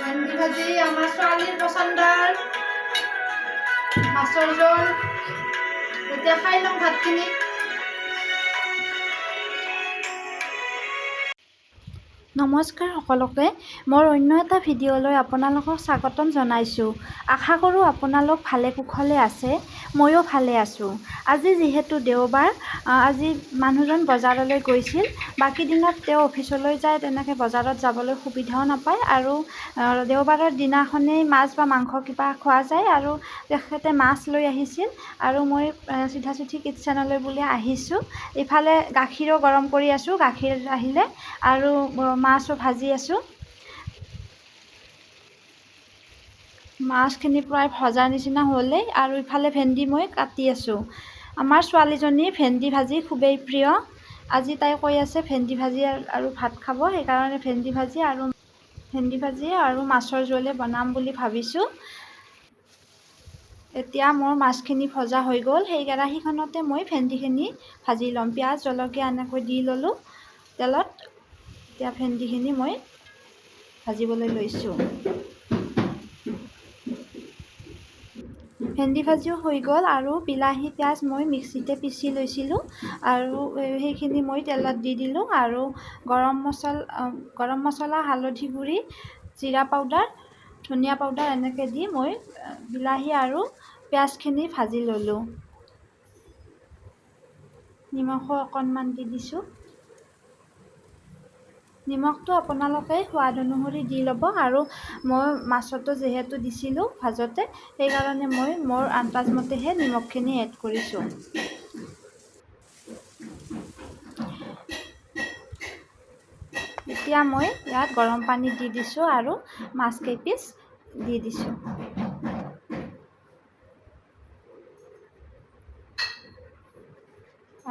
ভেন্দি ভাজি আমাৰ ছোৱালীৰ পচন্দৰ মাছৰ জোল। এতিয়া খাই লওঁ ভাতখিনি। নমস্কাৰ সকলোকে, মোৰ অন্য এটা ভিডিঅ'লৈ আপোনালোকক স্বাগতম জনাইছোঁ। আশা কৰোঁ আপোনালোক ভালে কুশলে আছে, ময়ো ভালে আছোঁ। আজি যিহেতু দেওবাৰ, আজি মানুহজন বজাৰলৈ গৈছিল। বাকী দিনত তেওঁ অফিচলৈ যায়, তেনেকৈ বজাৰত যাবলৈ সুবিধাও নাপায় আৰু দেওবাৰৰ দিনাখনেই মাছ বা মাংস কিবা খোৱা যায় আৰু তেখেতে মাছ লৈ আহিছিল আৰু মই চিধাচিধি কিটচেনলৈ বুলি আহিছোঁ। ইফালে গাখীৰো গৰম কৰি আছোঁ, গাখীৰ আহিলে আৰু মাছো ভাজি আছোঁ। মাছখিনি প্ৰায় ভজাৰ নিচিনা হ'লেই আৰু ইফালে ভেন্দি মই কাটি আছোঁ। আমাৰ ছোৱালীজনীৰ ভেন্দি ভাজি খুবেই প্ৰিয়। আজি তাই কৈ আছে ভেন্দি ভাজি আৰু ভাত খাব, সেইকাৰণে ভেন্দি ভাজি আৰু মাছৰ জোলে বনাম বুলি ভাবিছোঁ। এতিয়া মোৰ মাছখিনি ভজা হৈ গ'ল, সেই কেৰাহীখনতে মই ভেন্দিখিনি ভাজি ল'ম। পিঁয়াজ জলকীয়া এনেকৈ দি ল'লোঁ তেলত। এতিয়া ভেন্দিখিনি মই ভাজিবলৈ লৈছোঁ। ভেন্দি ভাজিও হৈ গ'ল আৰু বিলাহী পিঁয়াজ মই মিক্সিতে পিচি লৈছিলোঁ আৰু সেইখিনি মই তেলত দি দিলোঁ আৰু গৰম মছলা, হালধি গুড়ি, জিৰা পাউডাৰ, ধনিয়া পাউডাৰ এনেকৈ দি মই বিলাহী আৰু পিঁয়াজখিনি ভাজি ল'লোঁ। নিমখো অকণমান দি দিছোঁ। নিমখটো আপোনালোকে সোৱাদ অনুসৰি দি ল'ব আৰু মই মাছতো যিহেতু দিছিলোঁ ভাজতে, সেইকাৰণে মই মোৰ আন্দাজমতেহে নিমখখিনি এড কৰিছোঁ। এতিয়া মই ইয়াত গৰম পানী দি দিছোঁ আৰু মাছ কেইপিচ দি দিছোঁ।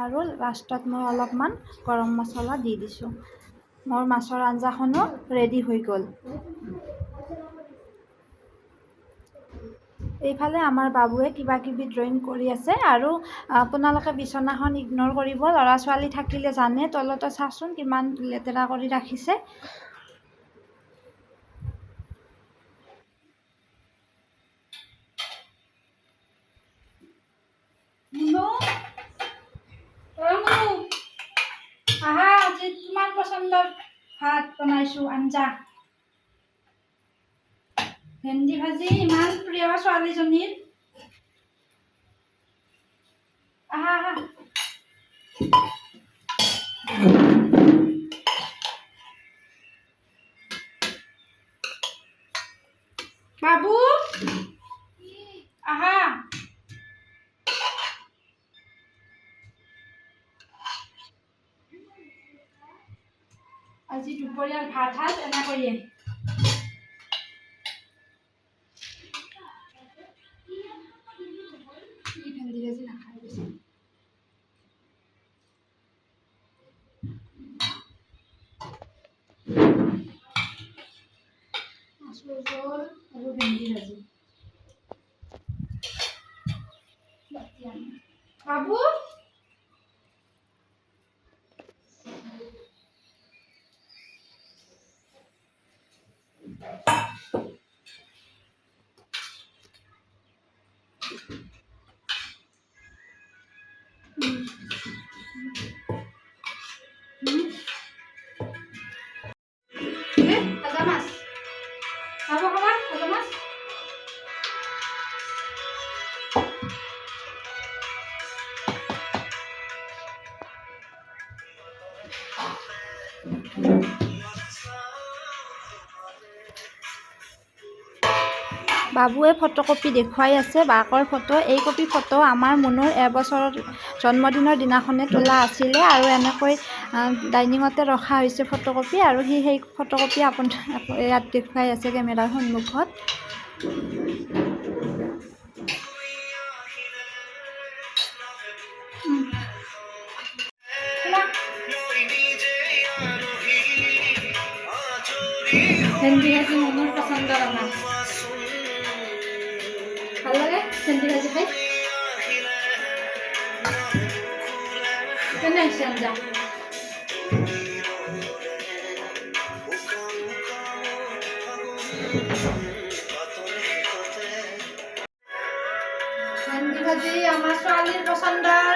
আৰু লাষ্টত মই অলপমান গৰম মছলা দি দিছোঁ। মোৰ মাছৰ আঞ্জাখনো ৰেডি হৈ গ'ল। এইফালে আমাৰ বাবুৱে কিবা কিবি ড্ৰয়িং কৰি আছে আৰু আপোনালোকে বিচনাখন ইগন'ৰ কৰিব। ল'ৰা ছোৱালী থাকিলে জানে, তলতে চাচোন কিমান লেতেৰা কৰি ৰাখিছে। আহা, আজি তোমাৰ পচন্দৰ ভাত বনাইছোঁ, আঞ্জা। ভেন্দি ভাজি ইমান প্ৰিয় ছোৱালীজনীৰ। আহা আহা। বাবু আহা। আজি দুপৰীয়াৰ ভাত এনেকৈয়ে। ভেন্দি ভাজি নাখায় বেছি। মাছৰ জোল আৰু ভেন্দি ভাজি। বাবু ভাজা মাছ খাব, ভাজা মাছ। বাবুৱে ফটোকপি দেখুৱাই আছে, বাকৰ ফটো। এই কপি ফটো আমাৰ মুনুৰ এবছৰৰ জন্মদিনৰ দিনাখনে তোলা আছিলে আৰু এনেকৈ ডাইনিঙতে ৰখা হৈছে ফটোকপি আৰু সেই ফটোকপি ইয়াত দেখুৱাই আছে কেমেৰাৰ সন্মুখত। ভেন্দি ভাজি মোৰ পচন্দৰ আমাৰ। ভাল লাগে ভেন্দি ভাজি খাই। কেনে হৈছে আঞ্জা? ভেন্দি ভাজি আমাৰ ছোৱালীৰ পচন্দৰ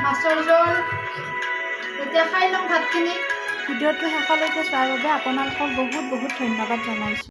মাছৰ জোল। এতিয়া খাই লওঁ ভাতখিনি। ভিডিঅ'টো শেষলৈকে চোৱাৰ বাবে আপোনালোকক বহুত বহুত ধন্যবাদ জনাইছোঁ।